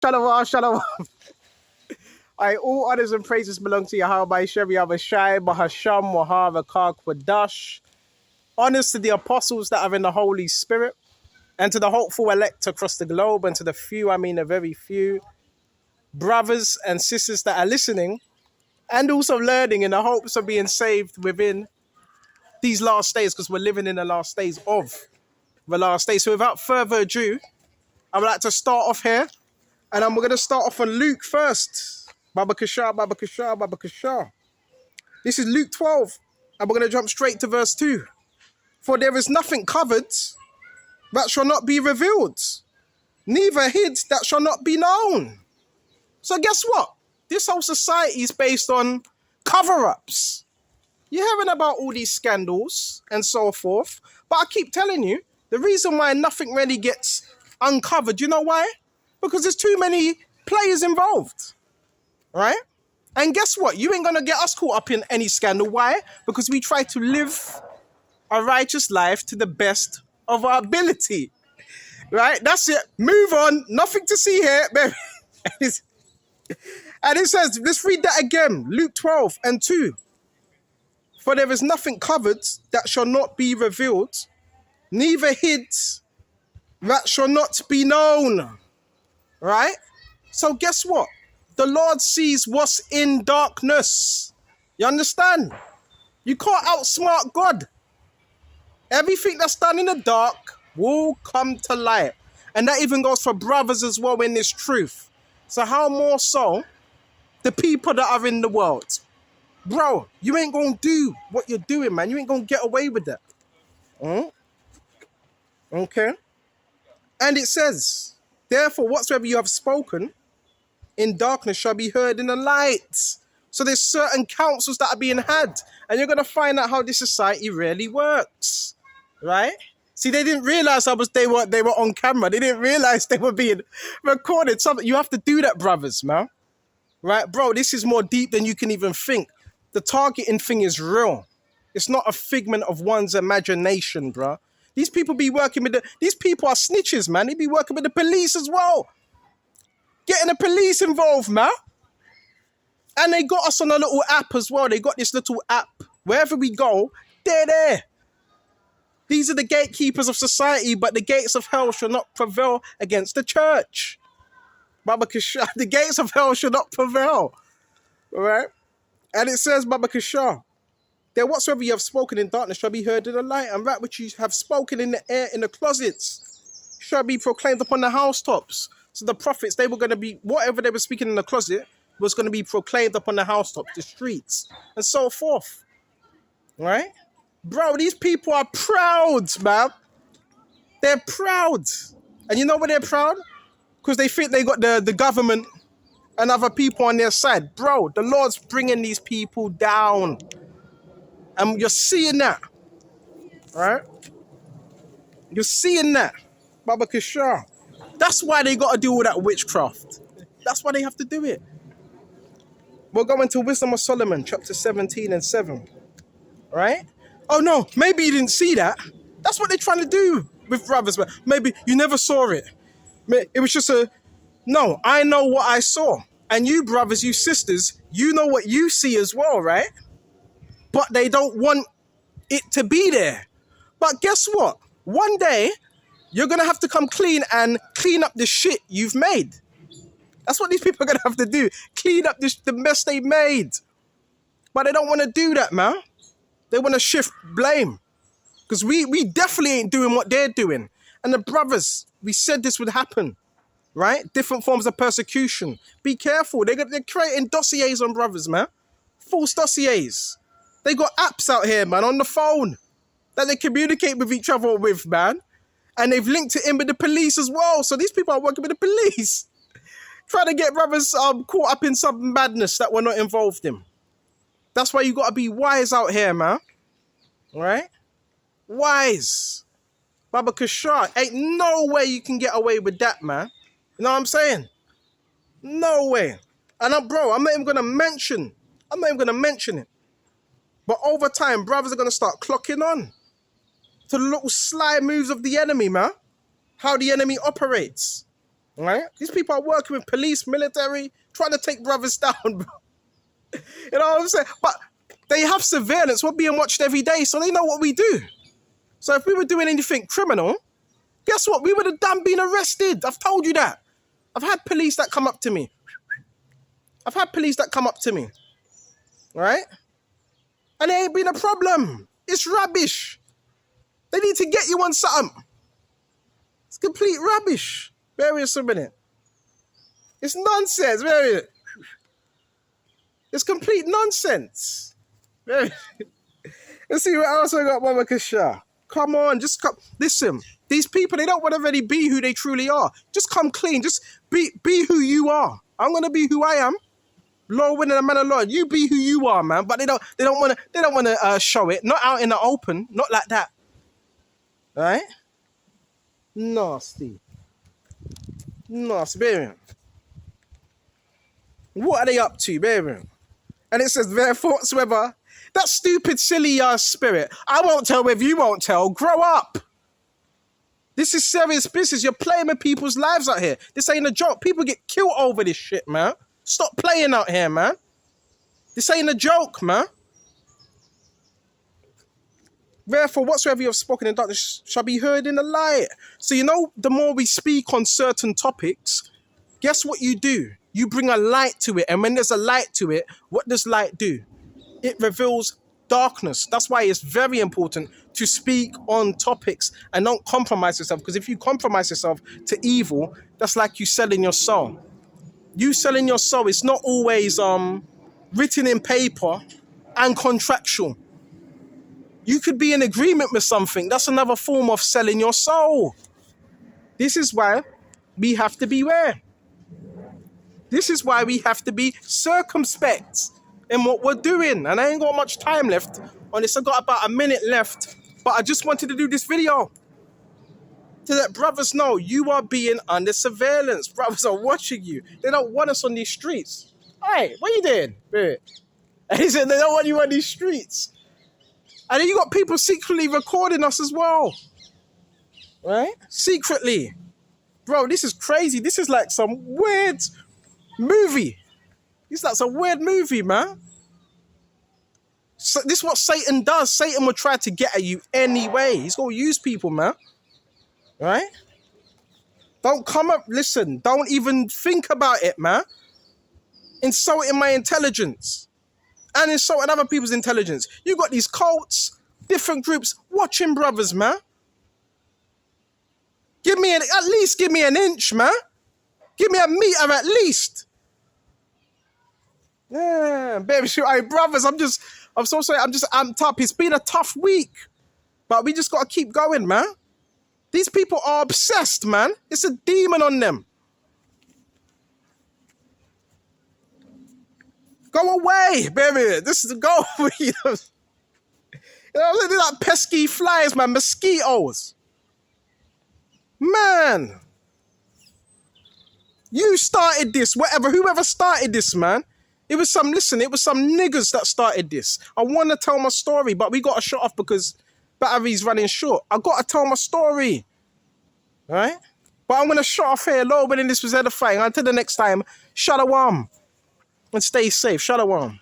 Shalom, shalom. All honors and praises belong to Yahweh, Shem, Yahweh, Bahasham, Wahava, Kwadash. Honors to the apostles that are in the Holy Spirit, and to the hopeful elect across the globe, and to the few, I mean the very few, brothers and sisters that are listening, and also learning in the hopes of being saved within these last days, because we're living in the last days of the last days. So without further ado, I would like to start off here, and we're going to start off on Luke first. Baba Kashar, Baba Kashar, Baba Kashar. This is Luke 12, and we're going to jump straight to verse 2. For there is nothing covered that shall not be revealed, neither hid that shall not be known. So guess what? This whole society is based on cover-ups. You're hearing about all these scandals and so forth, but I keep telling you, the reason why nothing really gets uncovered, you know why? Because there's too many players involved, right? And guess what? You ain't gonna get us caught up in any scandal. Why? Because we try to live a righteous life to the best of our ability, right? That's it. Move on. Nothing to see here, baby. And it says, let's read that again. Luke 12 and 2. For there is nothing covered that shall not be revealed, neither hid that shall not be known. Right? So guess what? The Lord sees what's in darkness. You understand? You can't outsmart God. Everything that's done in the dark will come to light. And that even goes for brothers as well in this truth. So how more so the people that are in the world? Bro, you ain't going to do what you're doing, man. You ain't going to get away with that. Okay? And it says, therefore, whatsoever you have spoken in darkness shall be heard in the light. So there's certain counsels that are being had. And you're going to find out how this society really works. Right? See, they didn't realize they were on camera. They didn't realize they were being recorded. So you have to do that, brothers, man. Right? Bro, this is more deep than you can even think. The targeting thing is real. It's not a figment of one's imagination, bro. These people be working with these people are snitches, man. They be working with the police as well. Getting the police involved, man. And they got us on a little app as well. They got this little app. Wherever we go, they're there. These are the gatekeepers of society, but the gates of hell shall not prevail against the church. Baba Kashar, the gates of hell shall not prevail. All right? And it says, Baba Kashar, there whatsoever you have spoken in darkness shall be heard in the light, and that which you have spoken in the air in the closets shall be proclaimed upon the housetops. So the prophets, they were going to be, whatever they were speaking in the closet was going to be proclaimed upon the housetops, the streets, and so forth. Right? Bro, these people are proud, man. They're proud. And you know why they're proud? Because they think they got the government and other people on their side. Bro, the Lord's bringing these people down. And you're seeing that. Right? You're seeing that. Baba Kashar. That's why they got to do all that witchcraft. That's why they have to do it. We'll go into Wisdom of Solomon, chapter 17 and 7. Right? Oh no, maybe you didn't see that. That's what they're trying to do with brothers. But maybe you never saw it. It was just no, I know what I saw. And you brothers, you sisters, you know what you see as well, right? But they don't want it to be there. But guess what? One day, you're going to have to come clean and clean up the shit you've made. That's what these people are going to have to do. Clean up the mess they made. But they don't want to do that, man. They want to shift blame. Because we definitely ain't doing what they're doing. And the brothers, we said this would happen. Right? Different forms of persecution. Be careful. They're creating dossiers on brothers, man. False dossiers. They got apps out here, man, on the phone that they communicate with each other with, man. And they've linked it in with the police as well. So these people are working with the police. Trying to get brothers caught up in some madness that we're not involved in. That's why you got to be wise out here, man. Right? Wise. Baba Kashar, ain't no way you can get away with that, man. You know what I'm saying? No way. And I'm not even going to mention it. But over time, brothers are going to start clocking on to the little sly moves of the enemy, man. How the enemy operates. right? These people are working with police, military, trying to take brothers down, bro. You know what I'm saying? But they have surveillance. We're being watched every day, so they know what we do. So if we were doing anything criminal, guess what? We would have been arrested. I've told you that. I've had police that come up to me. Right? And it ain't been a problem. It's rubbish. They need to get you on something. It's complete rubbish. Bear with us a minute. It's nonsense. Bear with it. It's complete nonsense. Let's see what else I got, Mama Kasha. Come on, just come. Listen, these people, they don't want to really be who they truly are. Just come clean. Just be who you are. I'm gonna be who I am. Lord winning a man of Lord. You be who you are, man. But they don't want to show it. Not out in the open. Not like that. All right? Nasty. Baby. What are they up to, baby? And it says, therefore, whatsoever, that stupid, silly spirit. I won't tell if you won't tell. Grow up. This is serious business. You're playing with people's lives out here. This ain't a joke. People get killed over this shit, man. Stop playing out here, man. This ain't a joke, man. Therefore, whatsoever you have spoken in darkness shall be heard in the light. So, you know, the more we speak on certain topics, guess what you do? You bring a light to it. And when there's a light to it, what does light do? It reveals darkness. That's why it's very important to speak on topics and don't compromise yourself. Because if you compromise yourself to evil, that's like you selling your soul. You selling your soul, it's not always written in paper and contractual. You could be in agreement with something. That's another form of selling your soul. This is why we have to beware. This is why we have to be circumspect in what we're doing. And I ain't got much time left on this. I got about a minute left. But I just wanted to do this video to let brothers know you are being under surveillance. Brothers are watching you. They don't want us on these streets. Hey, what are you doing? And he said they don't want you on these streets. And then you got people secretly recording us as well. Right? Secretly. Bro, this is crazy. This is like some weird movie. This is like some weird movie, man. So this is what Satan does. Satan will try to get at you anyway. He's going to use people, man. Right? Don't come up, listen, don't even think about it, man. Insulting my intelligence. And insulting other people's intelligence. You got these cults, different groups, watching brothers, man. At least give me an inch, man. Give me a meter at least. Yeah, baby, brothers, I'm so sorry, I'm just amped up. It's been a tough week. But we just got to keep going, man. These people are obsessed, man. It's a demon on them. Go away, baby. This is the goal. You know, they're like pesky flies, man. Mosquitoes. Man. You started this, whoever started this, man. It was some niggas that started this. I want to tell my story, but we got to shut off because battery's running short. I got to tell my story. Right? But I'm going to shut off here. Lord, when this was edifying. Until the next time, shalom. And stay safe. Shalom.